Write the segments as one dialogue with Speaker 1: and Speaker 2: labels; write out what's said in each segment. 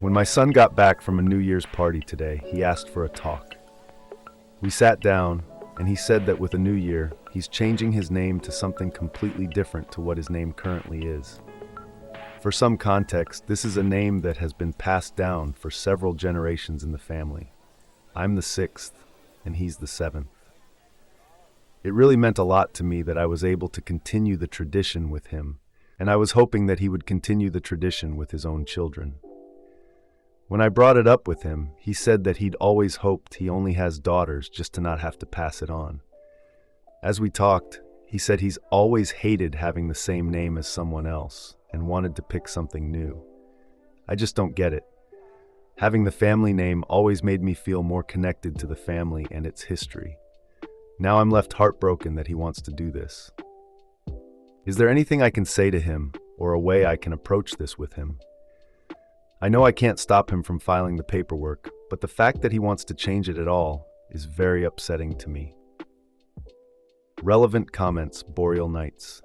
Speaker 1: When my son got back from a New Year's party today, he asked for a talk. We sat down, and he said that with a new year, he's changing his name to something completely different to what his name currently is. For some context, this is a name that has been passed down for several generations in the family. I'm the sixth, and he's the seventh. It really meant a lot to me that I was able to continue the tradition with him, and I was hoping that he would continue the tradition with his own children. When I brought it up with him, he said that he'd always hoped he only has daughters just to not have to pass it on. As we talked, he said he's always hated having the same name as someone else and wanted to pick something new. I just don't get it. Having the family name always made me feel more connected to the family and its history. Now I'm left heartbroken that he wants to do this. Is there anything I can say to him or a way I can approach this with him? I know I can't stop him from filing the paperwork, but the fact that he wants to change it at all is very upsetting to me. Relevant comments, Boreal Knights.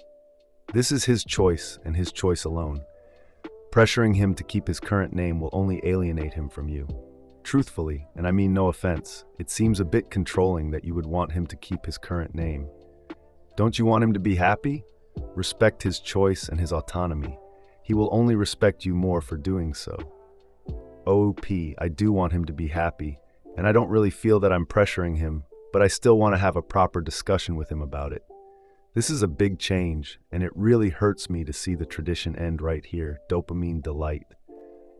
Speaker 1: This is his choice and his choice alone. Pressuring him to keep his current name will only alienate him from you. Truthfully, and I mean no offense, it seems a bit controlling that you would want him to keep his current name. Don't you want him to be happy? Respect his choice and his autonomy. He will only respect you more for doing so. OP, I do want him to be happy, and I don't really feel that I'm pressuring him, but I still want to have a proper discussion with him about it. This is a big change, and it really hurts me to see the tradition end right here, dopamine delight.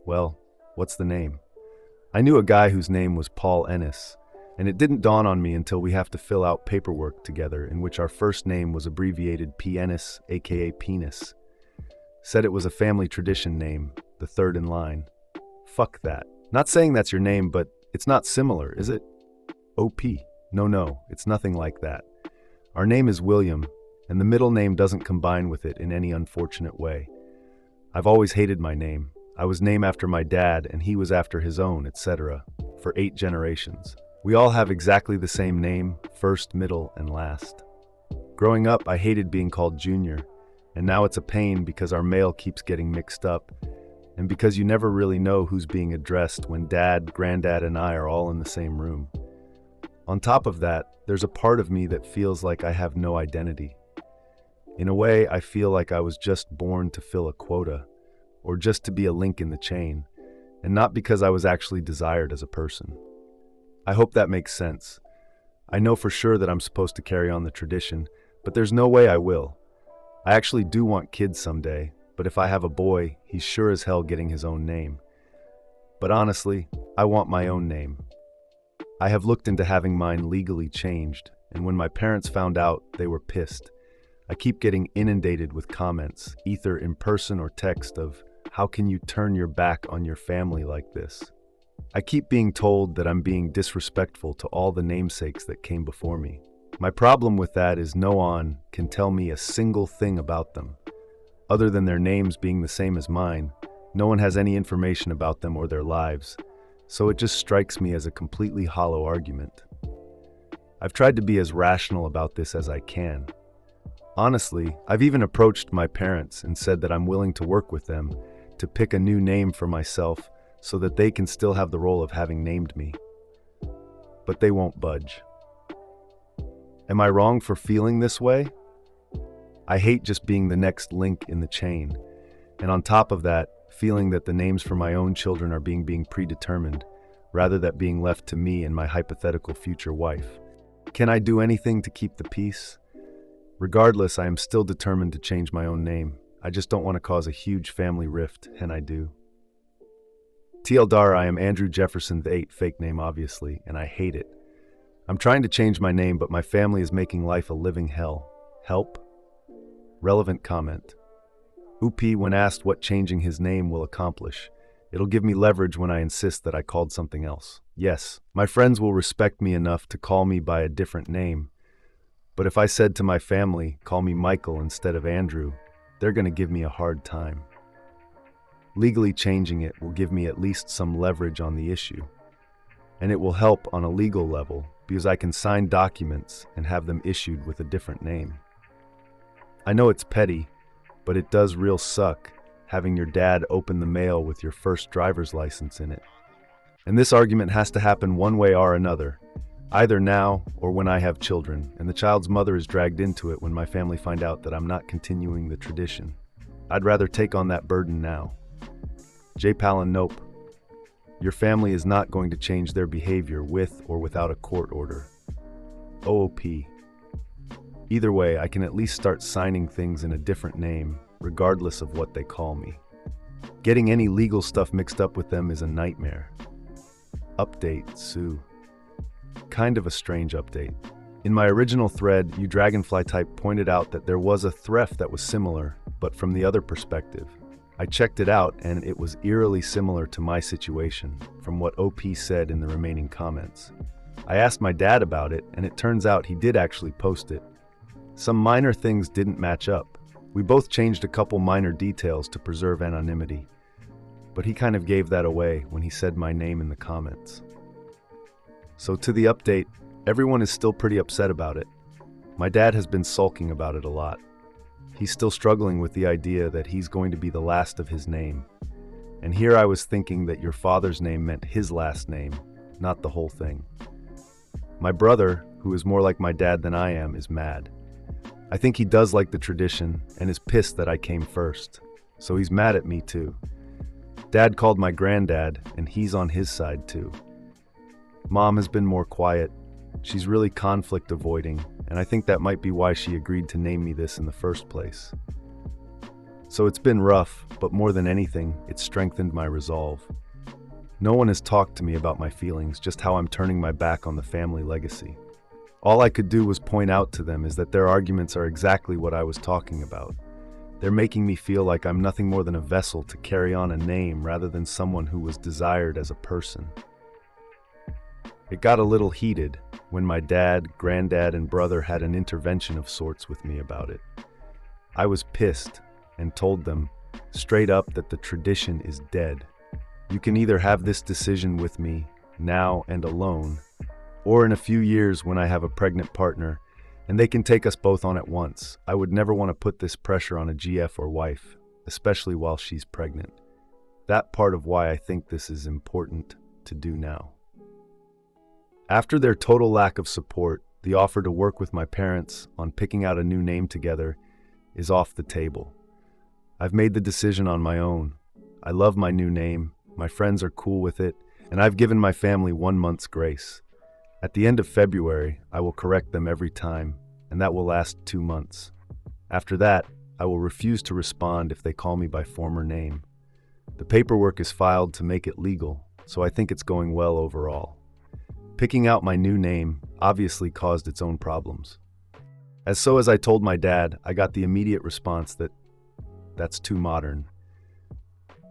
Speaker 1: Well, what's the name? I knew a guy whose name was Paul Ennis, and it didn't dawn on me until we have to fill out paperwork together in which our first name was abbreviated P. Ennis, aka Penis. Said it was a family tradition name, the third in line. Fuck that. Not saying that's your name, but it's not similar, is it? OP. No, it's nothing like that. Our name is William, and the middle name doesn't combine with it in any unfortunate way. I've always hated my name. I was named after my dad, and he was after his own, etc., for 8 generations. We all have exactly the same name, first, middle, and last. Growing up, I hated being called Junior. And now it's a pain because our mail keeps getting mixed up, and because you never really know who's being addressed when Dad, Granddad, and I are all in the same room. On top of that, there's a part of me that feels like I have no identity. In a way, I feel like I was just born to fill a quota, or just to be a link in the chain, and not because I was actually desired as a person. I hope that makes sense. I know for sure that I'm supposed to carry on the tradition, but there's no way I will. I actually do want kids someday, but if I have a boy, he's sure as hell getting his own name. But honestly, I want my own name. I have looked into having mine legally changed, and when my parents found out, they were pissed. I keep getting inundated with comments, either in person or text, of, how can you turn your back on your family like this? I keep being told that I'm being disrespectful to all the namesakes that came before me. My problem with that is no one can tell me a single thing about them. Other than their names being the same as mine, no one has any information about them or their lives, so it just strikes me as a completely hollow argument. I've tried to be as rational about this as I can. Honestly, I've even approached my parents and said that I'm willing to work with them to pick a new name for myself so that they can still have the role of having named me. But they won't budge. Am I wrong for feeling this way? I hate just being the next link in the chain, and on top of that, feeling that the names for my own children are being predetermined, rather than being left to me and my hypothetical future wife. Can I do anything to keep the peace? Regardless, I am still determined to change my own name. I just don't want to cause a huge family rift, and I do. TLDR, I am Andrew Jefferson VIII, fake name obviously, and I hate it. I'm trying to change my name, but my family is making life a living hell. Help? Relevant comment. UP, when asked what changing his name will accomplish, it'll give me leverage when I insist that I called something else. Yes, my friends will respect me enough to call me by a different name, but if I said to my family, call me Michael instead of Andrew, they're going to give me a hard time. Legally changing it will give me at least some leverage on the issue, and it will help on a legal level because I can sign documents and have them issued with a different name. I know it's petty, but it does real suck having your dad open the mail with your first driver's license in it. And this argument has to happen one way or another, either now or when I have children, and the child's mother is dragged into it when my family find out that I'm not continuing the tradition. I'd rather take on that burden now. J. Palin, nope. Your family is not going to change their behavior with or without a court order. OOP. Either way, I can at least start signing things in a different name, regardless of what they call me. Getting any legal stuff mixed up with them is a nightmare. Update, Sue. Kind of a strange update. In my original thread, you Dragonfly type pointed out that there was a threat that was similar, but from the other perspective. I checked it out, and it was eerily similar to my situation, from what OP said in the remaining comments. I asked my dad about it, and it turns out he did actually post it. Some minor things didn't match up. We both changed a couple minor details to preserve anonymity, but he kind of gave that away when he said my name in the comments. So to the update, everyone is still pretty upset about it. My dad has been sulking about it a lot. He's still struggling with the idea that he's going to be the last of his name. And here I was thinking that your father's name meant his last name, not the whole thing. My brother, who is more like my dad than I am, is mad. I think he does like the tradition and is pissed that I came first. So he's mad at me too. Dad called my granddad, and he's on his side too. Mom has been more quiet. She's really conflict avoiding, and I think that might be why she agreed to name me this in the first place. So it's been rough, but more than anything, it's strengthened my resolve. No one has talked to me about my feelings, just how I'm turning my back on the family legacy. All I could do was point out to them is that their arguments are exactly what I was talking about. They're making me feel like I'm nothing more than a vessel to carry on a name rather than someone who was desired as a person. It got a little heated when my dad, granddad, and brother had an intervention of sorts with me about it. I was pissed and told them straight up that the tradition is dead. You can either have this decision with me now and alone, or in a few years when I have a pregnant partner, and they can take us both on at once. I would never want to put this pressure on a GF or wife, especially while she's pregnant. That part of why I think this is important to do now. After their total lack of support, the offer to work with my parents on picking out a new name together is off the table. I've made the decision on my own. I love my new name, my friends are cool with it, and I've given my family 1 month's grace. At the end of February, I will correct them every time, and that will last 2 months. After that, I will refuse to respond if they call me by former name. The paperwork is filed to make it legal, so I think it's going well overall. Picking out my new name obviously caused its own problems. As I told my dad, I got the immediate response that that's too modern.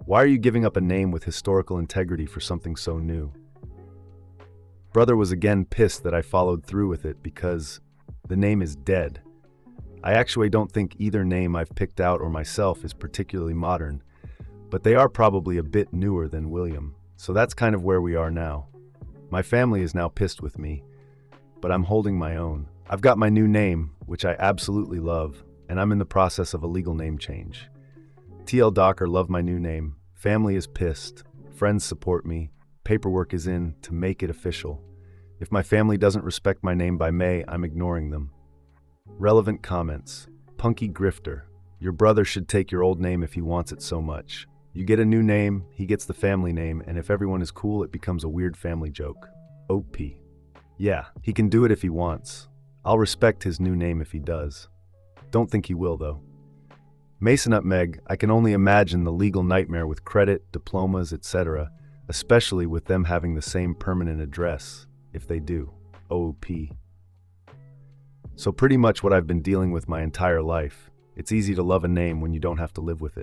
Speaker 1: Why are you giving up a name with historical integrity for something so new? Brother was again pissed that I followed through with it because the name is dead. I actually don't think either name I've picked out or myself is particularly modern, but they are probably a bit newer than William, so that's kind of where we are now. My family is now pissed with me, but I'm holding my own. I've got my new name, which I absolutely love, and I'm in the process of a legal name change. TL Docker love my new name. Family is pissed. Friends support me. Paperwork is in to make it official. If my family doesn't respect my name by May, I'm ignoring them. Relevant comments. Punky Grifter. Your brother should take your old name if he wants it so much. You get a new name, he gets the family name, and if everyone is cool, it becomes a weird family joke. OP. Yeah, he can do it if he wants. I'll respect his new name if he does. Don't think he will, though. Mason Nutmeg, I can only imagine the legal nightmare with credit, diplomas, etc., especially with them having the same permanent address, if they do. OP. So pretty much what I've been dealing with my entire life. It's easy to love a name when you don't have to live with it.